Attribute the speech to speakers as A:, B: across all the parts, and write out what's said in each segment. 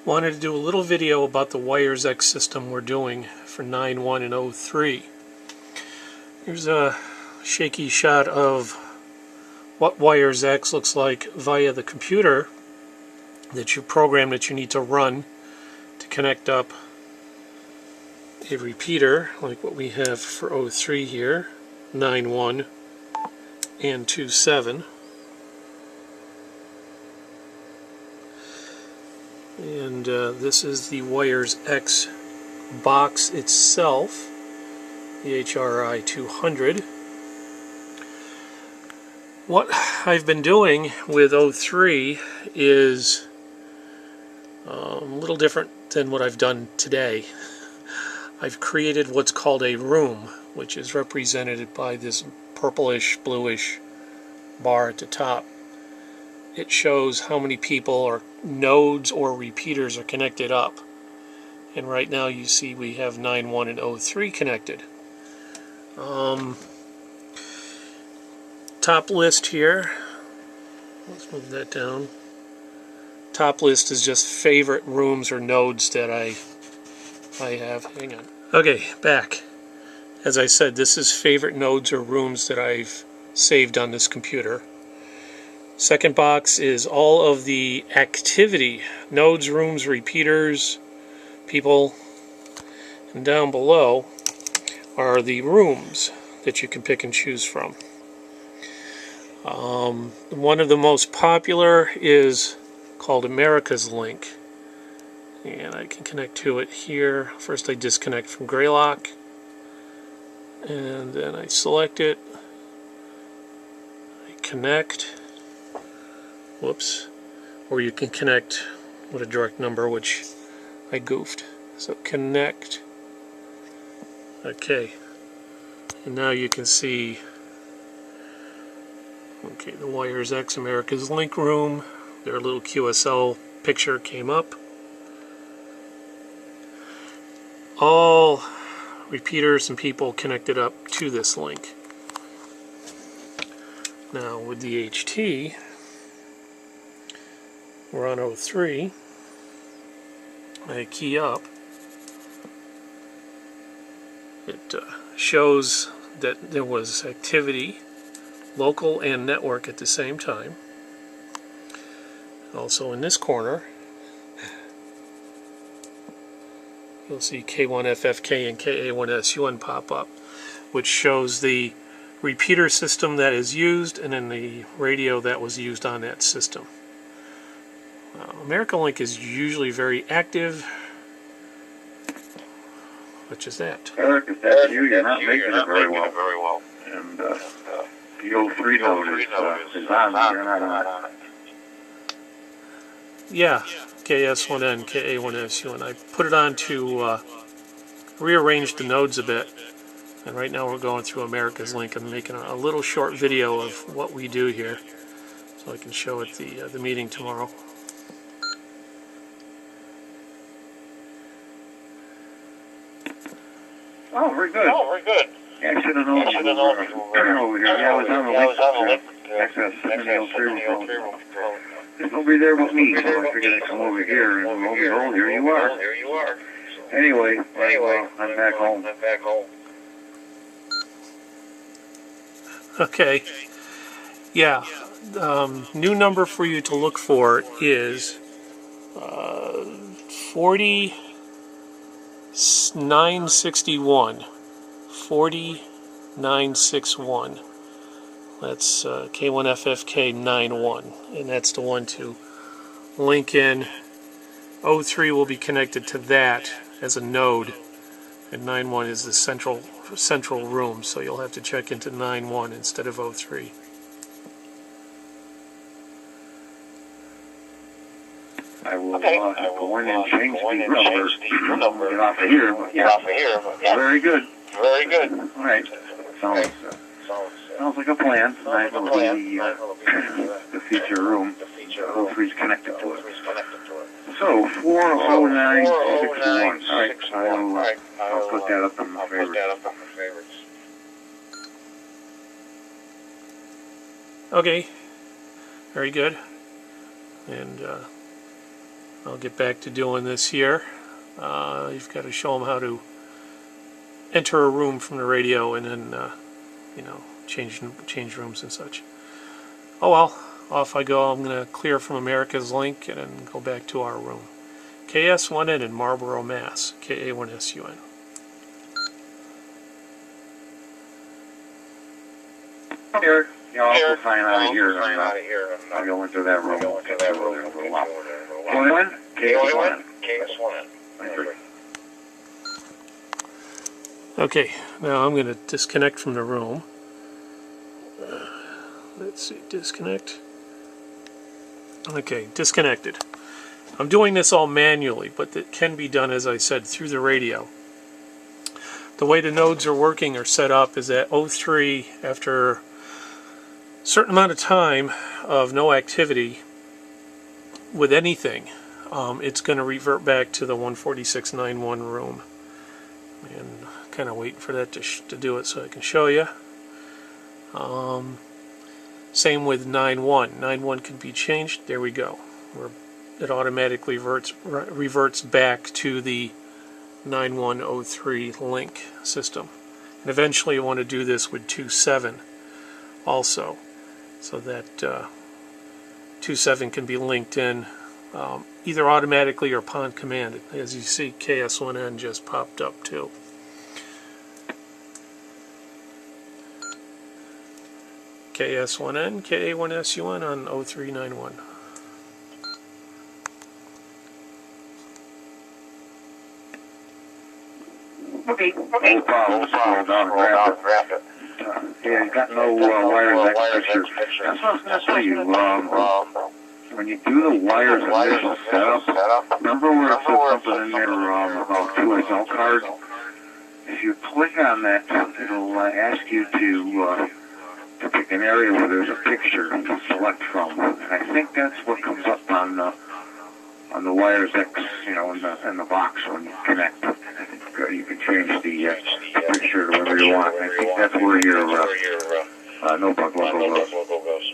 A: Wanted to do a little video about the Wires X system we're doing for 9.1 and 03. Here's a shaky shot of what Wires X looks like via the computer that you program that you need to run to connect up a repeater like what we have for 03 here, 9.1 and 2.7. And this is the Wires X box itself, the HRI 200. What I've been doing with 03 is a little different than what I've done today. I've created what's called a room, which is represented by this purplish, bluish bar at the top. It shows how many people or nodes or repeaters are connected up. And right now you see we have 9.1 and 03 connected. Top list here, let's move that down. Top list is just favorite rooms or nodes that I have. Hang on. Okay, back. As I said, this is favorite nodes or rooms that I've saved on this computer. Second box is all of the activity, nodes, rooms, repeaters, people, and down below are the rooms that you can pick and choose from. One of the most popular is called America's Link, and I can connect to it here. First I disconnect from Greylock, and then I select it, I connect. Whoops. Or you can connect with a direct number, which I goofed. So connect. Okay. And now you can see, okay, the Wires X America's Link room. Their little QSL picture came up. All repeaters and people connected up to this link. Now with the HT, we're on 03. I key up. It shows that there was activity, local and network at the same time. Also in this corner, you'll see K1FFK and KA1SUN pop up, which shows the repeater system that is used and then the radio that was used on that system. American Link is usually very active. Which is that?
B: Eric, if that's you, you're not making it very well. And the 03 node is on, but you're not on it.
A: Yeah, KS1N, KA1SUN. I put it on to rearrange the nodes a bit. And right now we're going through America's Link and making a little short video of what we do here. So I can show it the meeting tomorrow.
B: Oh, very good. Yeah, I should have known you were over here. Yeah, I was on the link access in 03 room. There's nobody there but me, so I figured I'd come over here, and lo and behold, here you are. Anyway, I'm back home.
A: Okay. Yeah. New number for you to look for is 4961. 4961. That's K1FFK91, and that's the one to link in. 03 will be connected to that as a node, and 9.1 is the central room, so you'll have to check into 9.1 instead of 03.
B: I will go in and change the number. Get off of here, but yeah. Very good. All right. Sounds like a plan. I will be the feature room. 03 is connected to it. So 40961. All right. I'll put that up on my favorites.
A: Okay. Very good. And I'll get back to doing this here. You've got to show them how to enter a room from the radio and then, you know, change rooms and such. Oh well, off I go. I'm going to clear from America's Link and then go back to our room. KS1N in Marlborough, Mass. KA1SUN.
B: Here, you know, I'll sign out of here. I'll go into that room. KS1N? KS1N.
A: Okay, now I'm going to disconnect from the room. Let's see, disconnect. Okay, disconnected. I'm doing this all manually, but it can be done, as I said, through the radio. The way the nodes are working or set up is that O3, after a certain amount of time of no activity with anything, it's going to revert back to the 146.91 room. And kind of waiting for that to do it so I can show you. Same with 9.1. 9.1 can be changed. There we go. It automatically reverts back to the 9103 link system. And eventually you want to do this with 2.7 also, so that 2.7 can be linked in either automatically or upon command. As you see, KS1N just popped up too. KS1N, KA1SUN on 0391.
B: Okay. No problem. Scroll down and grab it. Yeah, you got no wires X picture. That's what I was going to tell you. When you do the wires initial setup, remember where it says something in there about QSL cards? If you click on that, it'll ask you to pick an area where there's a picture to select from. And I think that's what comes up on the wires X, you know, in the box when you connect. You can change the picture to whatever you want. I think that's where your notebook logo goes.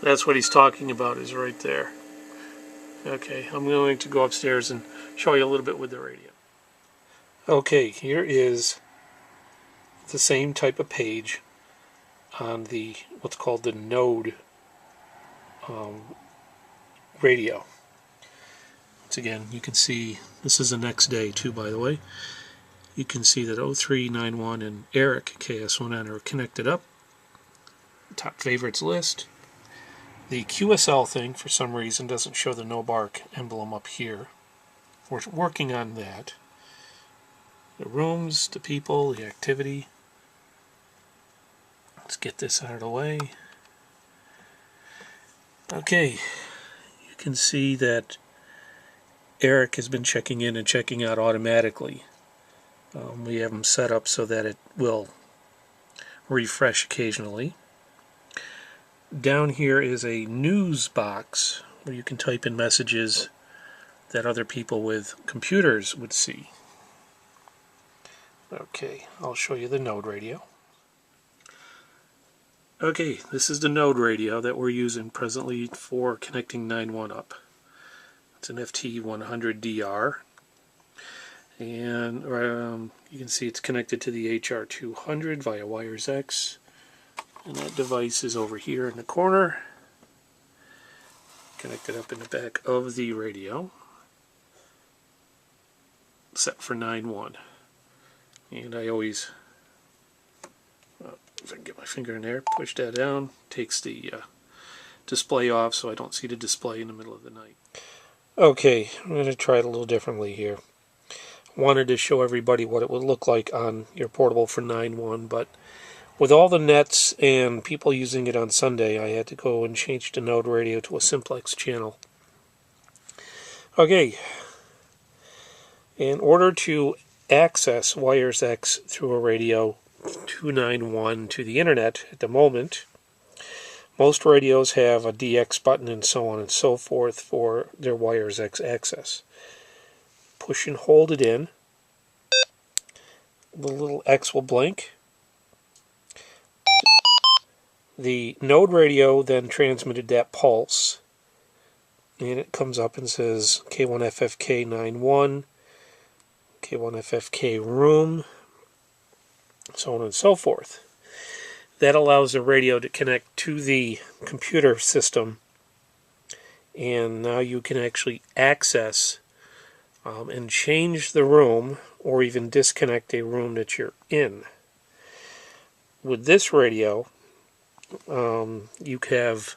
A: That's what he's talking about, is right there. Okay, I'm going to go upstairs and show you a little bit with the radio. Okay, here is the same type of page on the what's called the node radio. Once again, you can see this is the next day too, by the way. You can see that 0391 and Eric KS1N are connected up. Top favorites list. The QSL thing, for some reason, doesn't show the NOBARC emblem up here. We're working on that. The rooms, the people, the activity. Let's get this out of the way. Okay, you can see that Eric has been checking in and checking out automatically. We have them set up so that it will refresh occasionally. Down here is a news box where you can type in messages that other people with computers would see. Okay, I'll show you the node radio. Okay, this is the node radio that we're using presently for connecting 9.1 up. It's an FT100DR, and you can see it's connected to the HR200 via wires X, and that device is over here in the corner, connected up in the back of the radio, set for 9.1. And I always, if I can get my finger in there, push that down, takes the display off so I don't see the display in the middle of the night. Okay, I'm going to try it a little differently here. Wanted to show everybody what it would look like on your portable for 9.1, but with all the nets and people using it on Sunday, I had to go and change the node radio to a simplex channel. Okay, in order to access wires X through a radio 291 to the internet at the moment, most radios have a DX button and so on and so forth for their wires X access. Push and hold it in. The little X will blink. The node radio then transmitted that pulse and it comes up and says K1FFK91, K1FFK room, so on and so forth. That allows the radio to connect to the computer system, and now you can actually access and change the room, or even disconnect a room that you're in. With this radio, you have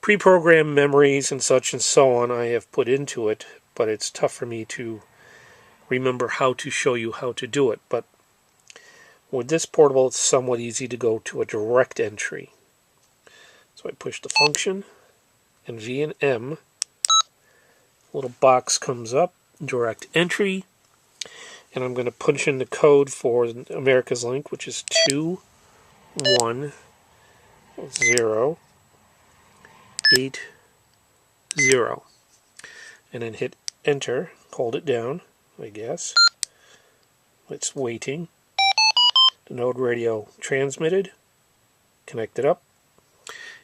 A: pre-programmed memories and such and so on I have put into it, but it's tough for me to remember how to show you how to do it. But with this portable, it's somewhat easy to go to a direct entry. So I push the function, and V and M, a little box comes up, direct entry, and I'm going to punch in the code for America's Link, which is 21080, and then hit enter, hold it down, I guess. It's waiting. The node radio transmitted, connected up,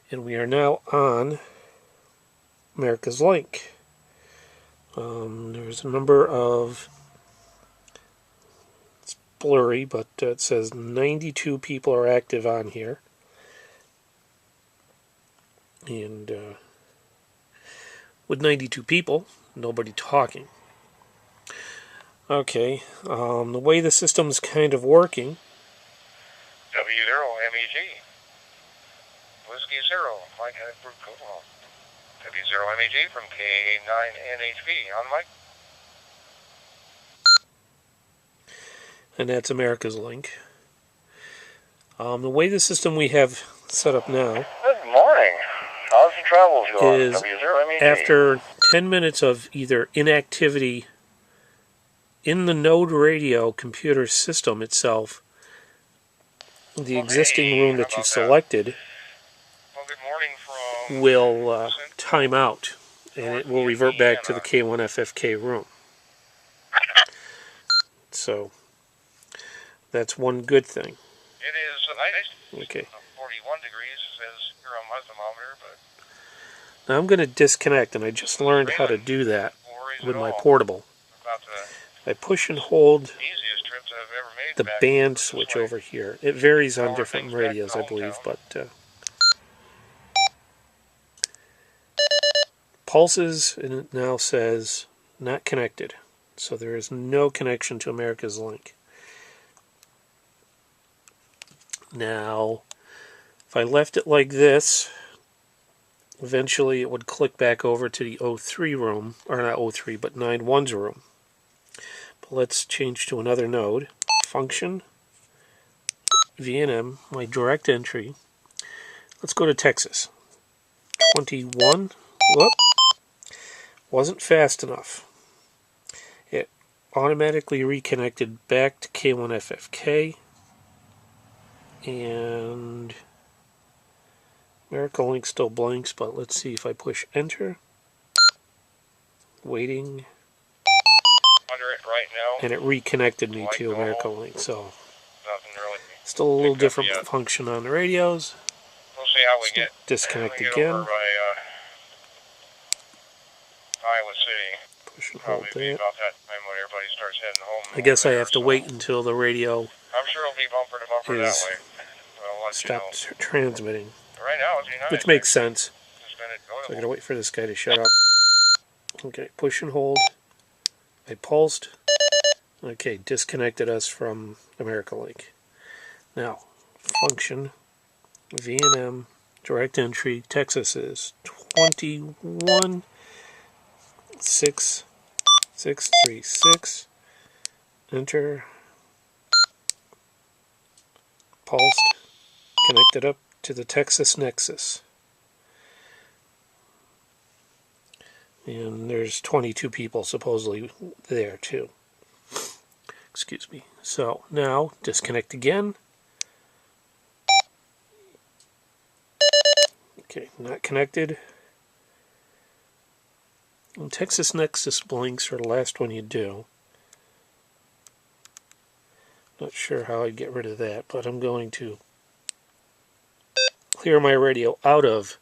A: and we are now on America's Link. There's a number of, it's blurry, but it says 92 people are active on here. And with 92 people, nobody talking. Okay, the way the system's kind of working.
C: W0MEG. Whiskey 0, Mike Hagberg Coval. W0MEG from K9NHV on Mike.
A: And that's America's Link. The way the system we have set up now.
C: Good morning. How's the travels going?
A: Is
C: W0MEG.
A: after 10 minutes of either inactivity in the node radio computer system itself, the existing room that you've selected will time out, and it will revert back to the K1FFK room. So that's one good thing.
C: It is nice.
A: Okay.
C: 41 degrees says here on my thermometer, but
A: Now I'm going to disconnect, and I just learned how to do that with my portable. I push and hold the band switch over here. It varies on different radios, I believe, but pulses, and it now says not connected. So there is no connection to America's Link. Now, if I left it like this, eventually it would click back over to the 03 room, or not 03, but 91's room. But let's change to another node. Function, V&M, my direct entry. Let's go to Texas. 21, whoop, wasn't fast enough. It automatically reconnected back to K1FFK, and America Link still blinks, but let's see if I push enter. Waiting.
C: Under it right now.
A: And it reconnected me to America Link, so
C: nothing really.
A: Still a little different function on the radios.
C: We'll see how we get.
A: Disconnect
C: we get
A: again.
C: Over by, Iowa City.
A: Push and hold
C: Probably
A: that.
C: about that time when everybody starts heading home.
A: I guess I
C: there,
A: have to
C: so
A: wait until the radio
C: I'm sure it'll be bumper to bumper that
A: is
C: way. I'll let
A: stops
C: you know.
A: transmitting,
C: Right now, it'd be nice.
A: which makes sense.
C: It's been
A: So I
C: enjoyable.
A: gotta wait for this guy to shut up. Okay, push and hold. I pulsed. Okay, disconnected us from America Link. Now, function, V&M, direct entry, Texas is 216636. Enter. Pulsed. Connected up to the Texas Nexus. And there's 22 people supposedly there too. Excuse me. So now disconnect again. Okay, not connected. And Texas Nexus blinks are the last one you do. Not sure how I'd get rid of that, but I'm going to clear my radio out of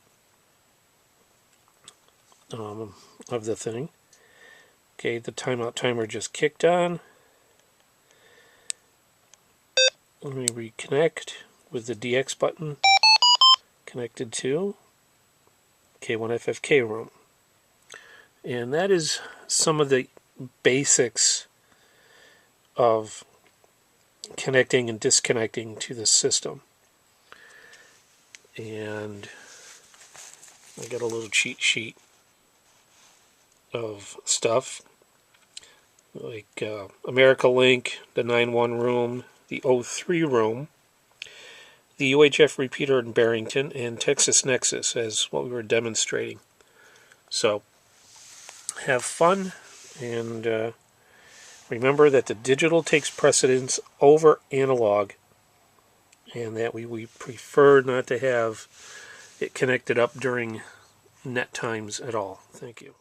A: of the thing. Okay, the timeout timer just kicked on. Let me reconnect with the DX button connected to K1FFK room. And that is some of the basics of connecting and disconnecting to the system. And I got a little cheat sheet of stuff like America Link, the 9-1 room, the 03 room, the UHF repeater in Barrington, and Texas Nexus as what we were demonstrating. So have fun, and remember that the digital takes precedence over analog, and that we prefer not to have it connected up during net times at all. Thank you.